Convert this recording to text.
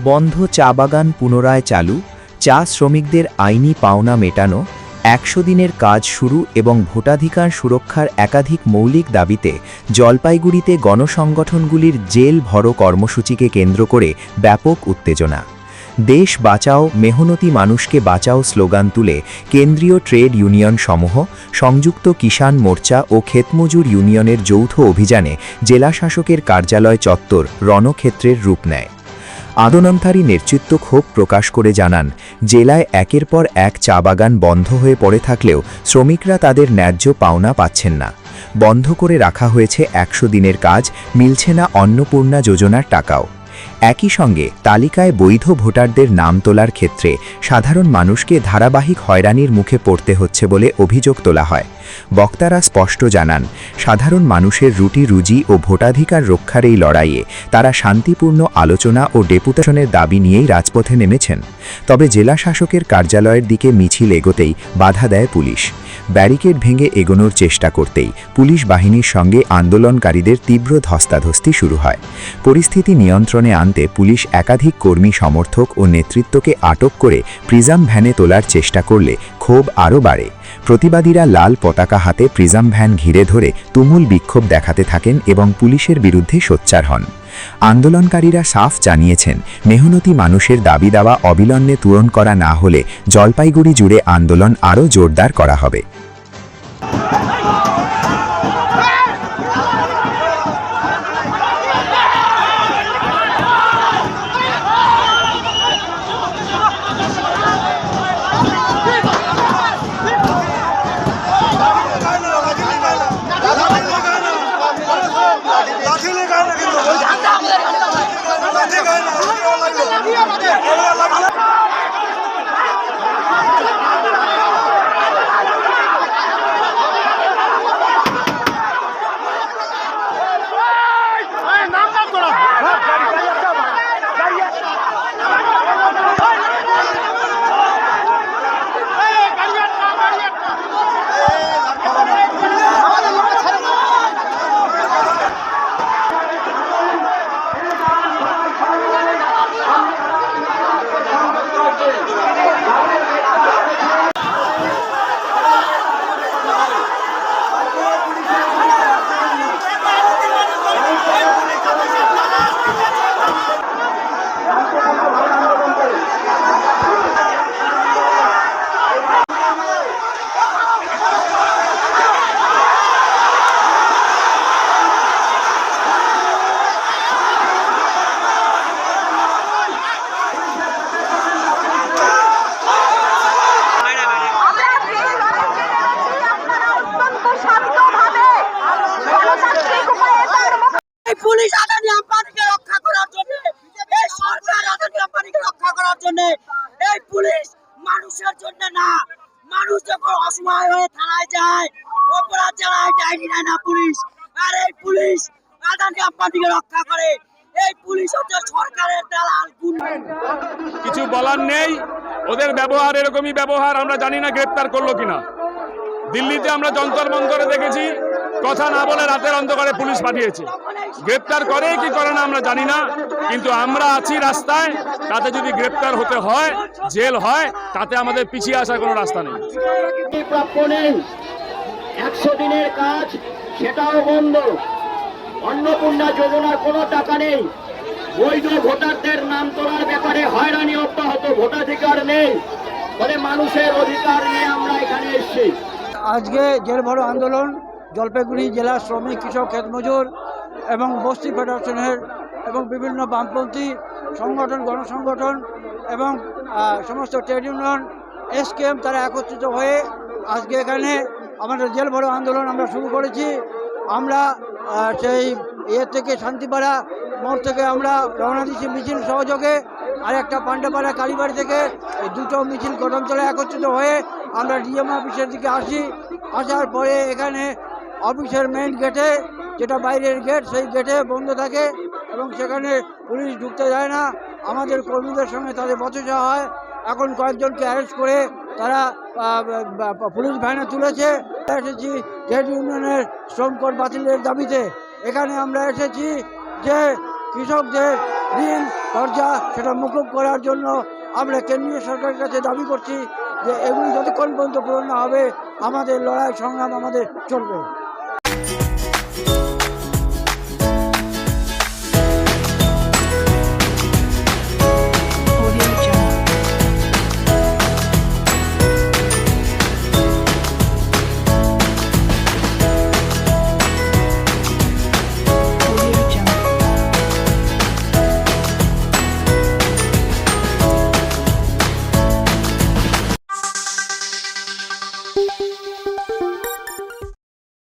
বন্ধ চা বাগান পুনরায় চালু, চা শ্রমিকদের আইনি পাওনা মেটানো, ১০০ দিনের কাজ শুরু এবং ভোটাধিকার সুরক্ষার একাধিক মৌলিক দাবিতে জলপাইগুড়িতে গণসংগঠনগুলির জেল ভরো কর্মসূচিকে কেন্দ্র করে ব্যাপক উত্তেজনা। দেশ বাঁচাও, মেহনতি মানুষকে বাঁচাও স্লোগান তুলে কেন্দ্রীয় ট্রেড ইউনিয়ন সমূহ, সংযুক্ত কিষাণ মোর্চা ও ক্ষেতমজুর ইউনিয়নের যৌথ অভিযানে জেলাশাসকের কার্যালয় চত্বর রণক্ষেত্রের রূপ নেয়। আন্দোলনকারী নেতৃত্ব ক্ষোভ প্রকাশ করে জানান, জেলায় একের পর এক চা বাগান বন্ধ হয়ে পড়ে থাকলেও শ্রমিকরা তাদের ন্যায্য পাওনা পাচ্ছেন না। বন্ধ করে রাখা হয়েছে ১০০ দিনের কাজ, মিলছে না অন্নপূর্ণা যোজনার টাকাও। একই সঙ্গে তালিকায় বৈধ ভোটারদের নাম তোলার ক্ষেত্রে সাধারণ মানুষকে ধারাবাহিক হয়রানির মুখে পড়তে হচ্ছে বলে অভিযোগ তোলা হয়। বক্তারা স্পষ্ট জানান, সাধারণ মানুষের রুটি রুজি ও ভোটাধিকার রক্ষার এই লড়াইয়ে তারা শান্তিপূর্ণ আলোচনা ও ডেপুটেশনের দাবি নিয়েই রাজপথে নেমেছেন। তবে জেলা শাসকের কার্যালয়ের দিকে মিছিল এগোতেই বাধা দেয় পুলিশ। ব্যারিকেড ভেঙে এগোনোর চেষ্টা করতেই পুলিশ বাহিনীর সঙ্গে আন্দোলনকারীদের তীব্র ধস্তাধস্তি শুরু হয়। পরিস্থিতি নিয়ন্ত্রণে আনতে পুলিশ একাধিক কর্মী সমর্থক ও নেতৃত্বকে আটক করে প্রিজম ভ্যানে তোলার চেষ্টা করলে ক্ষোভ আরও বাড়ে। প্রতিবাদীরা লাল পতাকা হাতে প্রিজম ভ্যান ঘিরে ধরে তুমুল বিক্ষোভ দেখাতে থাকেন এবং পুলিশের বিরুদ্ধে সোচ্চার হন। আন্দোলনকারীরা সাফ জানিয়েছেন, মেহনতি মানুষের দাবি দাওয়া অবিলম্বে পূরণ করা না হলে জলপাইগুড়ি জুড়ে আন্দোলন আরও জোরদার করা হবে। পুলিশ আদানি আম্বানিকে রক্ষা করার জন্য, এই সরকার আদানি আম্বানিকে রক্ষা করার জন্য, এই পুলিশ মানুষের জন্য না। মানুষ যখন অসহায় হয়ে থানায় যায়, অপরাধ চালায়, ডায়েরি নেয় না পুলিশ, আর এই পুলিশ আদানি আম্বানিকে রক্ষা করে। এই পুলিশ হচ্ছে সরকারের দালাল। কিছু বলার নেই, ওদের ব্যবহার এরকমই ব্যবহার। আমরা জানি না গ্রেপ্তার করলো কিনা। দিল্লিতে আমরা যন্তর মন্তরে দেখেছি, কথা না বলে রাতের অন্ধকারে পুলিশ পাঠিয়েছে। গ্রেপ্তার করে কি করে না আমরা জানি না, কিন্তু আমরা আছি রাস্তায়। তাতে যদি গ্রেপ্তার হতে হয়, জেল হয়, তাতে আমাদের পিছিয়ে আসার কোনো রাস্তা নেই। ১০০ দিনের কাজ সেটাও বন্ধ, অন্নপূর্ণা যোজনার কোনো টাকা নেই, বৈধ ভোটারদের নাম তোলার ব্যাপারে হয়রানি অব্যাহত, ভোটাধিকার নেই, ফলে মানুষের অধিকার নিয়ে আমরা এখানে এসেছি। আজকে জেল ভরো আন্দোলন জলপাইগুড়ি জেলা শ্রমিক, কৃষক, ক্ষেতমজুর এবং বস্তি ফেডারেশনের এবং বিভিন্ন বামপন্থী সংগঠন, গণসংগঠন এবং সমস্ত ট্রেড ইউনিয়ন, এসকেএম তারা একত্রিত হয়ে আজকে এখানে আমাদের জেল ভরো আন্দোলন আমরা শুরু করেছি। আমরা সেই থেকে শান্তিপাড়া মোড় থেকে আমরা রওনা দিচ্ছি মিছিল সহযোগে, আর একটা পান্ডাপাড়া কালীবাড়ি থেকে এই দুটো মিছিল কদমতলায় একত্রিত হয়ে আমরা ডিএম অফিসের দিকে আসি। আসার পরে এখানে অফিসের মেইন গেটে, যেটা বাইরের গেট, সেই গেটে বন্ধ থাকে এবং সেখানে পুলিশ ঢুকতে যায় না। আমাদের কর্মীদের সঙ্গে তাদের বচসা হয়। এখন কয়েকজনকে অ্যারেস্ট করে তারা পুলিশ ভ্যানে তুলেছে। এসেছি ট্রেড ইউনিয়নের শ্রম কোড বাতিলের দাবিতে। এখানে আমরা এসেছি যে কৃষকদের ঋণ কর্জা সেটা মুকুব করার জন্য আমরা কেন্দ্রীয় সরকারের কাছে দাবি করছি যে এগুলি যতক্ষণ পর্যন্ত পূরণ না হবে আমাদের লড়াই সংগ্রাম আমাদের চলবে।